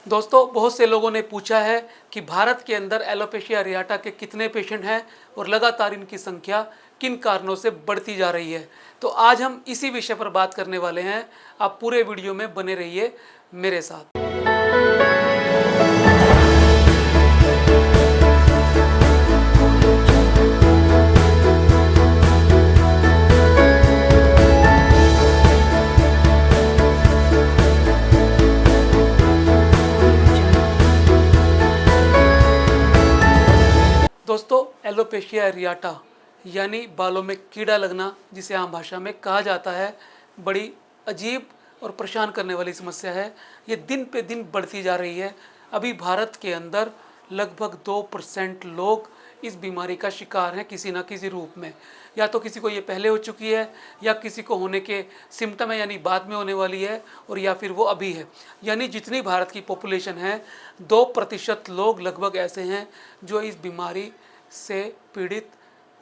दोस्तों, बहुत से लोगों ने पूछा है कि भारत के अंदर एलोपेशिया एरियाटा के कितने पेशेंट हैं और लगातार इनकी संख्या किन कारणों से बढ़ती जा रही है। तो आज हम इसी विषय पर बात करने वाले हैं। आप पूरे वीडियो में बने रहिए मेरे साथ। दोस्तों, एलोपेशिया एरियाटा यानी बालों में कीड़ा लगना, जिसे आम भाषा में कहा जाता है, बड़ी अजीब और परेशान करने वाली समस्या है। ये दिन पे दिन बढ़ती जा रही है। अभी भारत के अंदर लगभग 2% लोग इस बीमारी का शिकार हैं किसी न किसी रूप में। या तो किसी को ये पहले हो चुकी है, या किसी को होने के सिम्टम है यानी बाद में होने वाली है, और या फिर वो अभी है। यानी जितनी भारत की पॉपुलेशन है, 2% लोग लगभग ऐसे हैं जो इस बीमारी से पीड़ित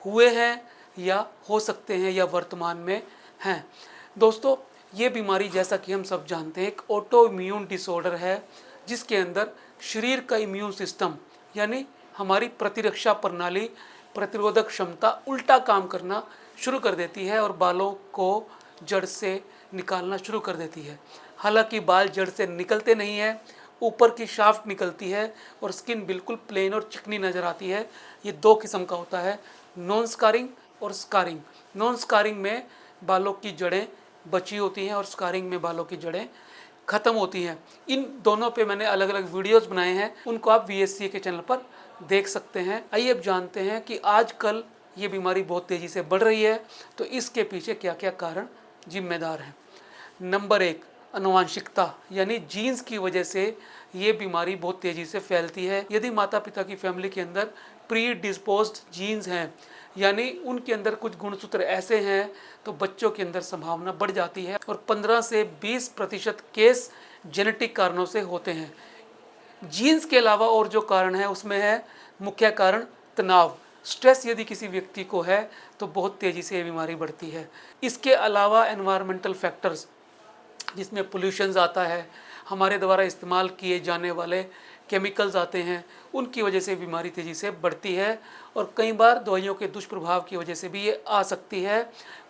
हुए हैं या हो सकते हैं या वर्तमान में हैं। दोस्तों, ये बीमारी, जैसा कि हम सब जानते हैं, एक ऑटो इम्यून डिसऑर्डर है, जिसके अंदर शरीर का इम्यून सिस्टम यानी हमारी प्रतिरक्षा प्रणाली, प्रतिरोधक क्षमता उल्टा काम करना शुरू कर देती है और बालों को जड़ से निकालना शुरू कर देती है। हालांकि बाल जड़ से निकलते नहीं है, ऊपर की शाफ्ट निकलती है और स्किन बिल्कुल प्लेन और चिकनी नज़र आती है। ये दो किस्म का होता है, नॉन स्कारिंग और स्कारिंग। नॉन स्कारिंग में बालों की जड़ें बची होती हैं और स्कारिंग में बालों की जड़ें ख़त्म होती हैं। इन दोनों पे मैंने अलग अलग वीडियोस बनाए हैं, उनको आप VSC के चैनल पर देख सकते हैं। आइए अब जानते हैं कि आजकल ये बीमारी बहुत तेज़ी से बढ़ रही है, तो इसके पीछे क्या क्या कारण जिम्मेदार हैं। नंबर 1, आनुवंशिकता यानी जीन्स की वजह से ये बीमारी बहुत तेज़ी से फैलती है। यदि माता पिता की फैमिली के अंदर प्री डिस्पोज्ड जीन्स हैं, यानी उनके अंदर कुछ गुणसूत्र ऐसे हैं, तो बच्चों के अंदर संभावना बढ़ जाती है और 15 से 20% केस जेनेटिक कारणों से होते हैं। जीन्स के अलावा और जो कारण है उसमें है मुख्य कारण तनाव, स्ट्रेस। यदि किसी व्यक्ति को है तो बहुत तेज़ी से ये बीमारी बढ़ती है। इसके अलावा एनवायरमेंटल फैक्टर्स, जिसमें पोल्यूशंस आता है, हमारे द्वारा इस्तेमाल किए जाने वाले केमिकल्स आते हैं, उनकी वजह से बीमारी तेज़ी से बढ़ती है और कई बार दवाइयों के दुष्प्रभाव की वजह से भी ये आ सकती है।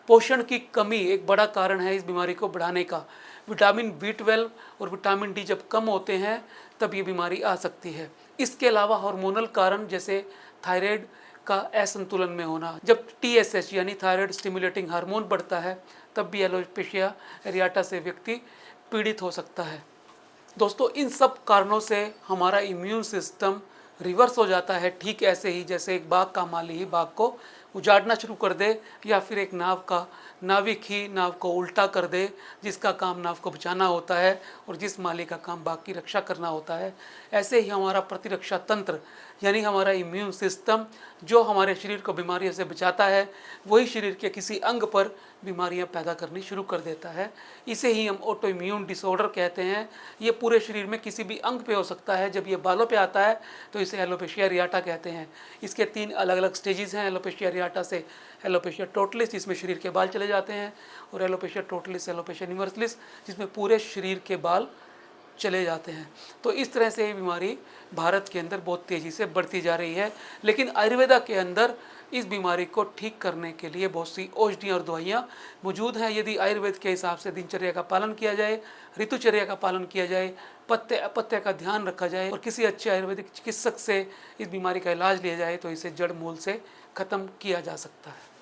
पोषण की कमी एक बड़ा कारण है इस बीमारी को बढ़ाने का। विटामिन B12 और विटामिन D जब कम होते हैं तब ये बीमारी आ सकती है। इसके अलावा हार्मोनल कारण, जैसे थायराइड का असंतुलन में होना, जब TSH यानी थायराइड स्टिमुलेटिंग हार्मोन बढ़ता है तब भी एलोपेशिया एरियाटा से व्यक्ति पीड़ित हो सकता है। दोस्तों, इन सब कारणों से हमारा इम्यून सिस्टम रिवर्स हो जाता है, ठीक ऐसे ही जैसे एक बाग का माली ही बाग को उजाड़ना शुरू कर दे, या फिर एक नाविक ही नाव को उल्टा कर दे, जिसका काम नाव को बचाना होता है और जिस माली का काम बाग की रक्षा करना होता है। ऐसे ही हमारा प्रतिरक्षा तंत्र यानी हमारा इम्यून सिस्टम, जो हमारे शरीर को बीमारियों से बचाता है, वही शरीर के किसी अंग पर बीमारियां पैदा करनी शुरू कर देता है। इसे ही हम ऑटो इम्यून डिसऑर्डर कहते हैं। ये पूरे शरीर में किसी भी अंग पे हो सकता है। जब ये बालों पे आता है तो इसे एलोपेशिया एरियाटा कहते हैं। इसके 3 अलग अलग स्टेजेस हैं एलोपेशिया एरियाटा से। एलोपेशिया टोटलिस, जिसमें शरीर के बाल चले जाते हैं, और एलोपेशिया टोटलिस एलोपेशिया यूनिवर्सलिस, जिसमें पूरे शरीर के बाल चले जाते हैं। तो इस तरह से ये बीमारी भारत के अंदर बहुत तेज़ी से बढ़ती जा रही है। लेकिन आयुर्वेदा के अंदर इस बीमारी को ठीक करने के लिए बहुत सी औषधियाँ और दवाइयाँ मौजूद हैं। यदि आयुर्वेद के हिसाब से दिनचर्या का पालन किया जाए, ऋतुचर्या का पालन किया जाए, पत्ते अपत्य का ध्यान रखा जाए और किसी अच्छे आयुर्वेदिक चिकित्सक से इस बीमारी का इलाज लिया जाए, तो इसे जड़ मूल से ख़त्म किया जा सकता है।